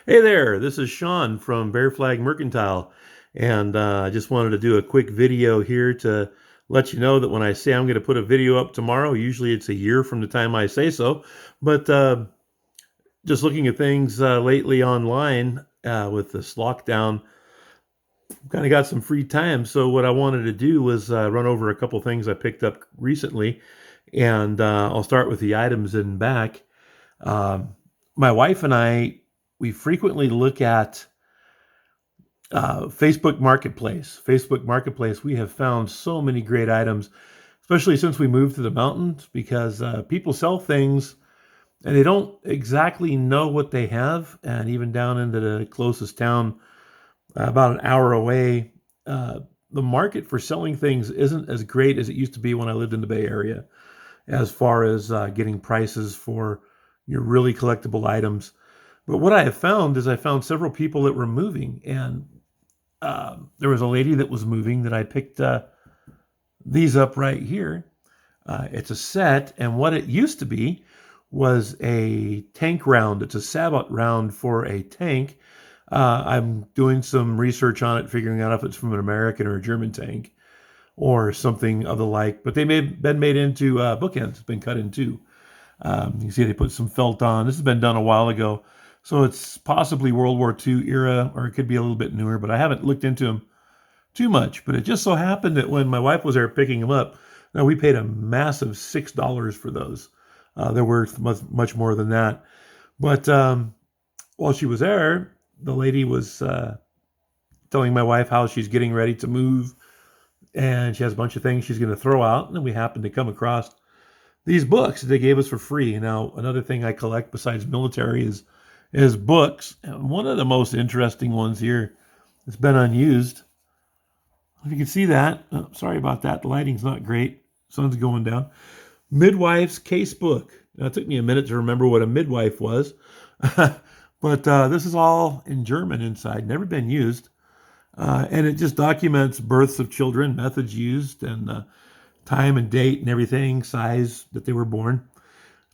Hey there, this is Sean from Bear Flag Mercantile, and I just wanted to do a quick video here to let you know that when I say I'm going to put a video up tomorrow, usually it's a year from the time I say so, but just looking at things lately online with this lockdown, kind of got some free time, so what I wanted to do was run over a couple things I picked up recently, and I'll start with the items in back. Um, my wife and we frequently look at Facebook Marketplace. Facebook Marketplace, we have found so many great items, especially since we moved to the mountains, because people sell things and they don't exactly know what they have. And even down into the closest town, about an hour away, uh, the market for selling things isn't as great as it used to be when I lived in the Bay Area, as far as getting prices for your really collectible items. But what I have found is I found several people that were moving, and there was a lady that was moving that I picked these up right here. It's a set, and what it used to be was a tank round. It's a Sabot round for a tank. I'm doing some research on it, figuring out if it's from an American or a German tank or something of the like. But they may have been made into bookends. It's been cut in two. You can see they put some felt on. This has been done a while ago. So it's possibly World War II era, or it could be a little bit newer, but I haven't looked into them too much. But it just so happened that when my wife was there picking them up, now we paid a massive $6 for those. They're worth much more than that. But while she was there, the lady was telling my wife how she's getting ready to move, and she has a bunch of things she's going to throw out. And then we happened to come across these books that they gave us for free. Now, another thing I collect besides military is books. And one of the most interesting ones here that's been unused. If you can see that, oh, sorry about that. The lighting's not great. Sun's going down. Midwife's Case Book. Now, it took me a minute to remember what a midwife was, but this is all in German inside. Never been used, and it just documents births of children, methods used, and time and date and everything, size that they were born.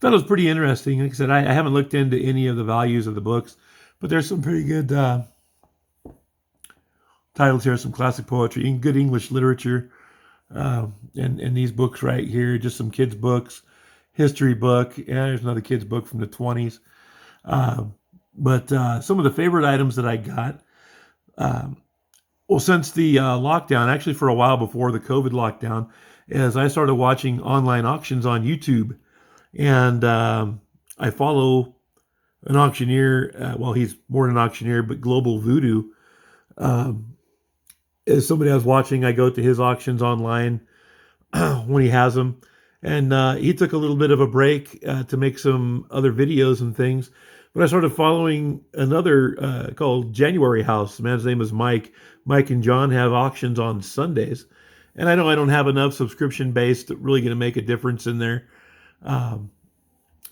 Thought it was pretty interesting. Like I said, I haven't looked into any of the values of the books, but there's some pretty good titles here, some classic poetry, good English literature, and these books right here, just some kids' books, history book, and there's another kids' book from the 20s. Uh, but some of the favorite items that I got, um, well, since the lockdown, actually for a while before the COVID lockdown, is I started watching online auctions on YouTube, and I follow an auctioneer. Well, he's more than an auctioneer, but Global Voodoo. Um, as somebody I was watching, I go to his auctions online when he has them. And he took a little bit of a break to make some other videos and things. But I started following another called January House. The man's name is Mike. Mike and John have auctions on Sundays. And I know I don't have enough subscription based to really going to make a difference in their um,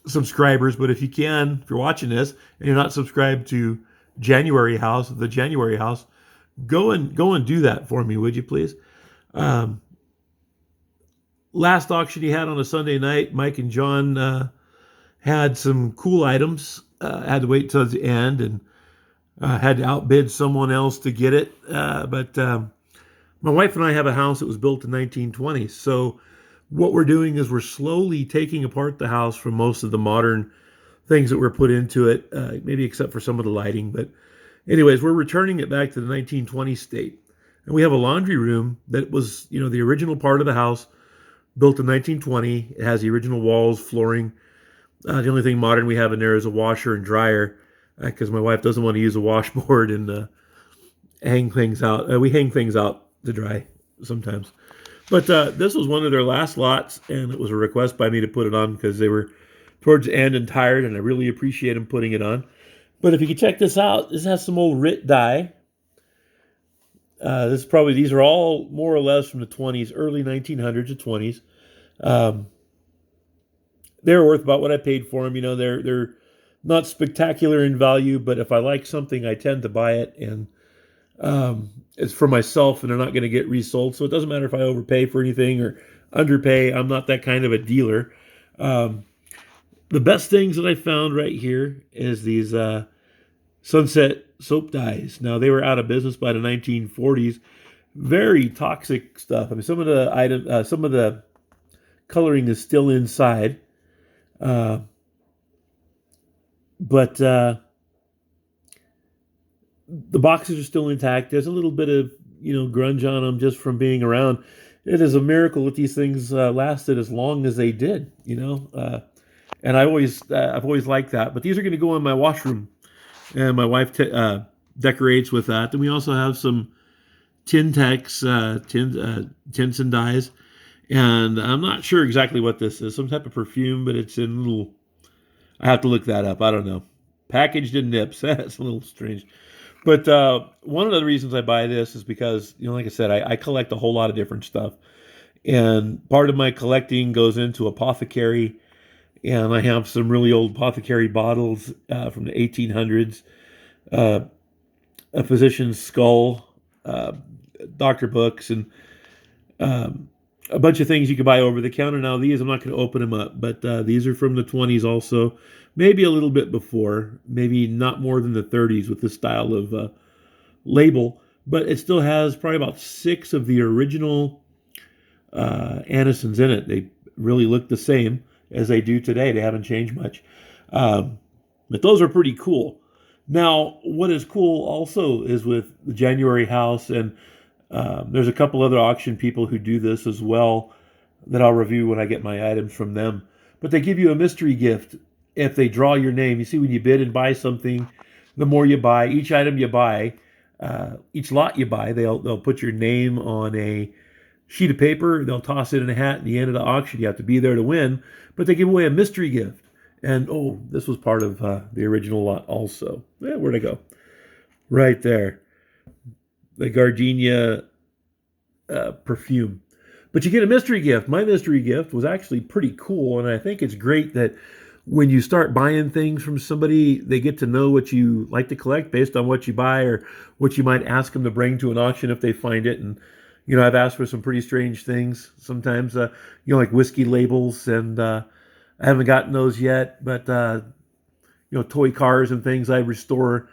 subscribers. But if you can, if you're watching this and you're not subscribed to January House, the January House, go and do that for me, would you please? Um, Last auction he had on a Sunday night, Mike and John had some cool items. Had to wait till the end and had to outbid someone else to get it. But my wife and I have a house that was built in 1920s. So what we're doing is we're slowly taking apart the house from most of the modern things that were put into it, maybe except for some of the lighting. But anyways, we're returning it back to the 1920s state. And we have a laundry room that was, the original part of the house, built in 1920. It has the original walls, flooring. The only thing modern we have in there is a washer and dryer, because my wife doesn't want to use a washboard and hang things out. We hang things out to dry sometimes. But this was one of their last lots, and it was a request by me to put it on because they were towards the end and tired, and I really appreciate them putting it on. But if you can check this out, this has some old Rit dye. These are all more or less from the 20s, early 1900s to 20s. Um, they're worth about what I paid for them. They're not spectacular in value, but if I like something, I tend to buy it, and it's for myself, and they're not going to get resold. So it doesn't matter if I overpay for anything or underpay. I'm not that kind of a dealer. Um, the best things that I found right here is these Sunset soap dyes. Now they were out of business by the 1940s. Very toxic stuff. I mean, some of the coloring is still inside, uh, but the boxes are still intact. There's a little bit of grunge on them just from being around. It is a miracle that these things lasted as long as they did. And I've always liked that. But these are going to go in my washroom, and my wife decorates with that. Then we also have some Tintex tints and dyes, and I'm not sure exactly what this is. Some type of perfume, but it's in little. I have to look that up. I don't know. Packaged in nips. That's a little strange. But one of the reasons I buy this is because, like I said, I collect a whole lot of different stuff. And part of my collecting goes into apothecary. And I have some really old apothecary bottles from the 1800s, a physician's skull, doctor books, and a bunch of things you can buy over the counter. Now, these, I'm not going to open them up, but these are from the 20s also. Maybe a little bit before, maybe not more than the 30s with this style of label, but it still has probably about 6 of the original Anisons in it. They really look the same as they do today. They haven't changed much. But those are pretty cool. Now, what is cool also is with the January House, and there's a couple other auction people who do this as well that I'll review when I get my items from them. But they give you a mystery gift if they draw your name. You see, when you bid and buy something, the more you buy, each item you buy, each lot you buy, they'll put your name on a sheet of paper. They'll toss it in a hat at the end of the auction. You have to be there to win, but they give away a mystery gift. And this was part of the original lot also. Where'd I go? Right there. The Gardenia perfume. But you get a mystery gift. My mystery gift was actually pretty cool, and I think it's great that when you start buying things from somebody, they get to know what you like to collect based on what you buy or what you might ask them to bring to an auction if they find it. And, I've asked for some pretty strange things sometimes, like whiskey labels, and I haven't gotten those yet. But, toy cars and things. I restore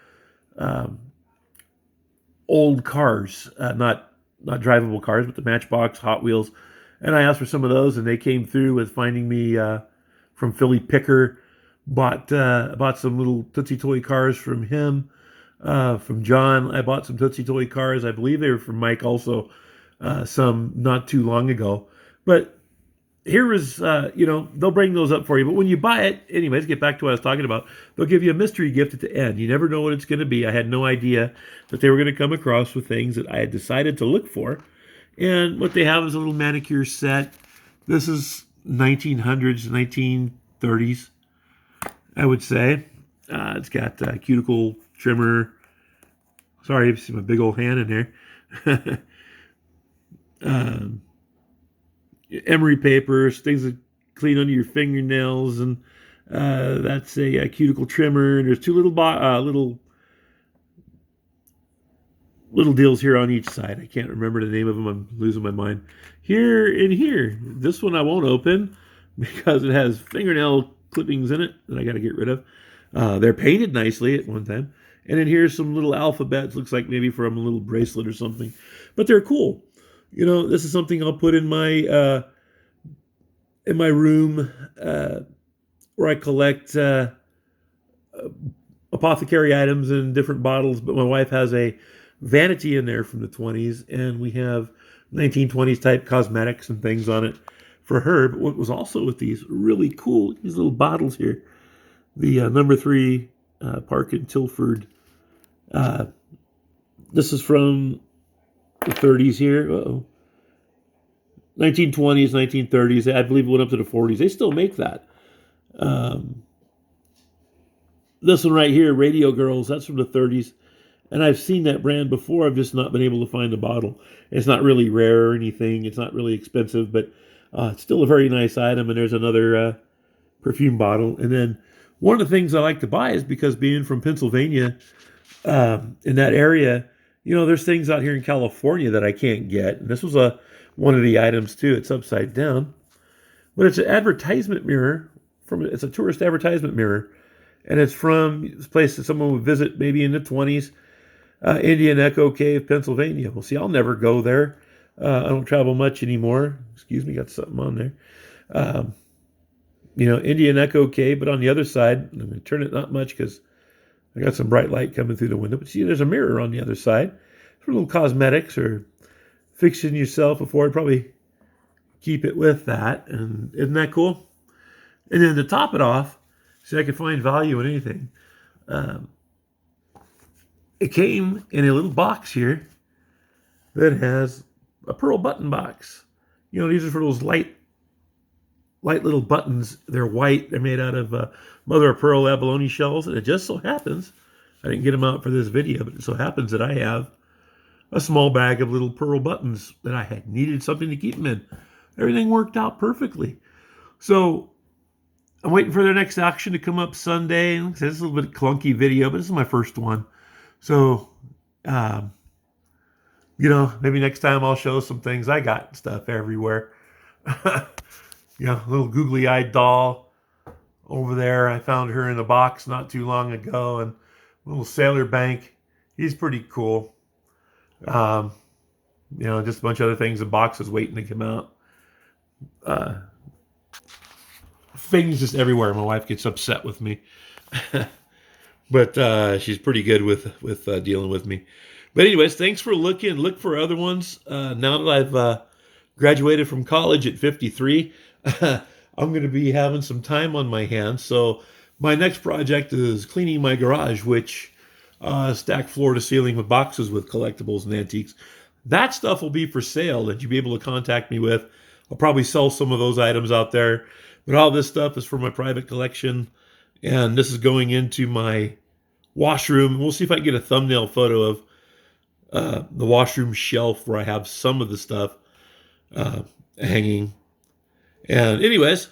old cars, not drivable cars, but the Matchbox, Hot Wheels. And I asked for some of those, and they came through with finding me from Philly Picker. Bought some little Tootsie Toy cars from him. From John, I bought some Tootsie Toy cars. I believe they were from Mike also, some not too long ago. But here is, they'll bring those up for you. But when you buy it, anyways, get back to what I was talking about. They'll give you a mystery gift at the end. You never know what it's going to be. I had no idea that they were going to come across with things that I had decided to look for. And what they have is a little manicure set. This is 1900s, 1930s, I would say. It's got a cuticle trimmer. Sorry, you see my big old hand in there. Emery papers, things that clean under your fingernails, and that's a cuticle trimmer. And there's 2 little deals here on each side. I can't remember the name of them. I'm losing my mind. Here and here. This one I won't open because it has fingernail clippings in it that I got to get rid of. They're painted nicely at one time. And then here's some little alphabets. Looks like maybe from a little bracelet or something. But they're cool. This is something I'll put in my room where I collect apothecary items in different bottles. But my wife has a vanity in there from the 20s, and we have 1920s type cosmetics and things on it for her. But what was also with these really cool, these little bottles here, the number 3 Park and Tilford. This is from the 30s here. 1920s, 1930s. I believe it went up to the 40s. They still make that. This one right here, Radio Girls, that's from the 30s. And I've seen that brand before. I've just not been able to find the bottle. It's not really rare or anything. It's not really expensive, but it's still a very nice item. And there's another perfume bottle. And then one of the things I like to buy is because being from Pennsylvania, in that area, there's things out here in California that I can't get. And this was one of the items too. It's upside down, but it's an advertisement mirror it's a tourist advertisement mirror, and it's from this place that someone would visit maybe in the 20s, Indian Echo Cave, Pennsylvania. Well, see, I'll never go there. I don't travel much anymore. Excuse me, got something on there. Um, Indian Echo Cave, but on the other side, I'm going to turn it not much because I got some bright light coming through the window. But see, there's a mirror on the other side for little cosmetics or fixing yourself before. I'd probably keep it with that. And isn't that cool? And then to top it off, see, I could find value in anything. Um, it came in a little box here that has a pearl button box. These are for those light little buttons. They're white. They're made out of mother of pearl abalone shells. And it just so happens, I didn't get them out for this video, but it so happens that I have a small bag of little pearl buttons that I had needed something to keep them in. Everything worked out perfectly. So I'm waiting for their next auction to come up Sunday. Like I said, it's a little bit clunky video, but this is my first one. So, maybe next time I'll show some things. I got stuff everywhere. A little googly-eyed doll over there. I found her in a box not too long ago. And little Sailor Bank. He's pretty cool. Just a bunch of other things in boxes waiting to come out. Things just everywhere. My wife gets upset with me. But she's pretty good with dealing with me. But anyways, thanks for looking. Look for other ones. Now that I've graduated from college at 53, I'm going to be having some time on my hands. So my next project is cleaning my garage, which stacked floor to ceiling with boxes with collectibles and antiques. That stuff will be for sale that you'll be able to contact me with. I'll probably sell some of those items out there. But all this stuff is for my private collection. And this is going into my washroom. We'll see if I can get a thumbnail photo of the washroom shelf where I have some of the stuff hanging. And anyways,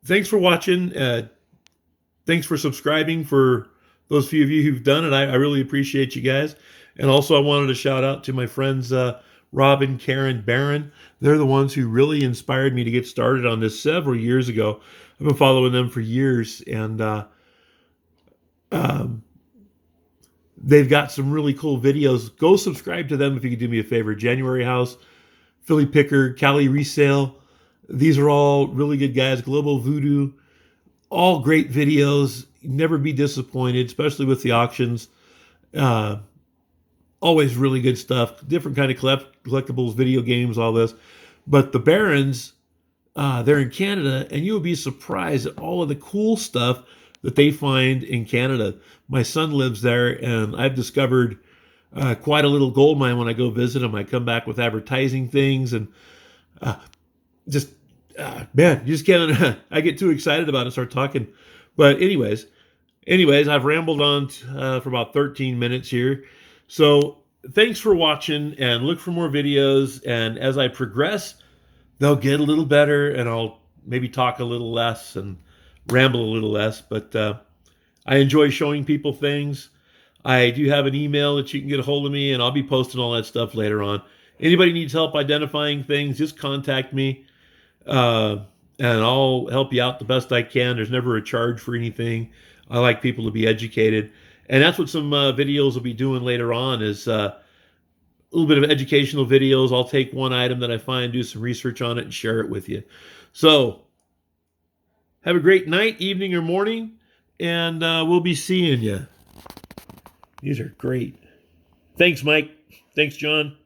thanks for watching. Thanks for subscribing for those few of you who've done it. I really appreciate you guys. And also I wanted to shout out to my friends Rob and Karen Barron. They're the ones who really inspired me to get started on this several years ago. I've been following them for years, and they've got some really cool videos. Go subscribe to them if you could do me a favor. January House, Philly Picker, Cali Resale. These are all really good guys. Global Voodoo, all great videos. Never be disappointed, especially with the auctions. Always really good stuff. Different kind of collectibles, video games, all this. But the Barons, they're in Canada, and you'll be surprised at all of the cool stuff that they find in Canada. My son lives there, and I've discovered quite a little gold mine when I go visit him. I come back with advertising things, and man, you just can't. I get too excited about it and start talking. But anyways, I've rambled on for about 13 minutes here. So thanks for watching, and look for more videos. And as I progress, they'll get a little better, and I'll maybe talk a little less and ramble a little less. But I enjoy showing people things. I do have an email that you can get a hold of me, and I'll be posting all that stuff later on. Anybody needs help identifying things, just contact me, and I'll help you out the best I can. There's never a charge for anything. I like people to be educated. And that's what some videos will be doing later on, is a little bit of educational videos. I'll take one item that I find, do some research on it, and share it with you. So have a great night, evening, or morning, and we'll be seeing you. These are great. Thanks, Mike. Thanks, John.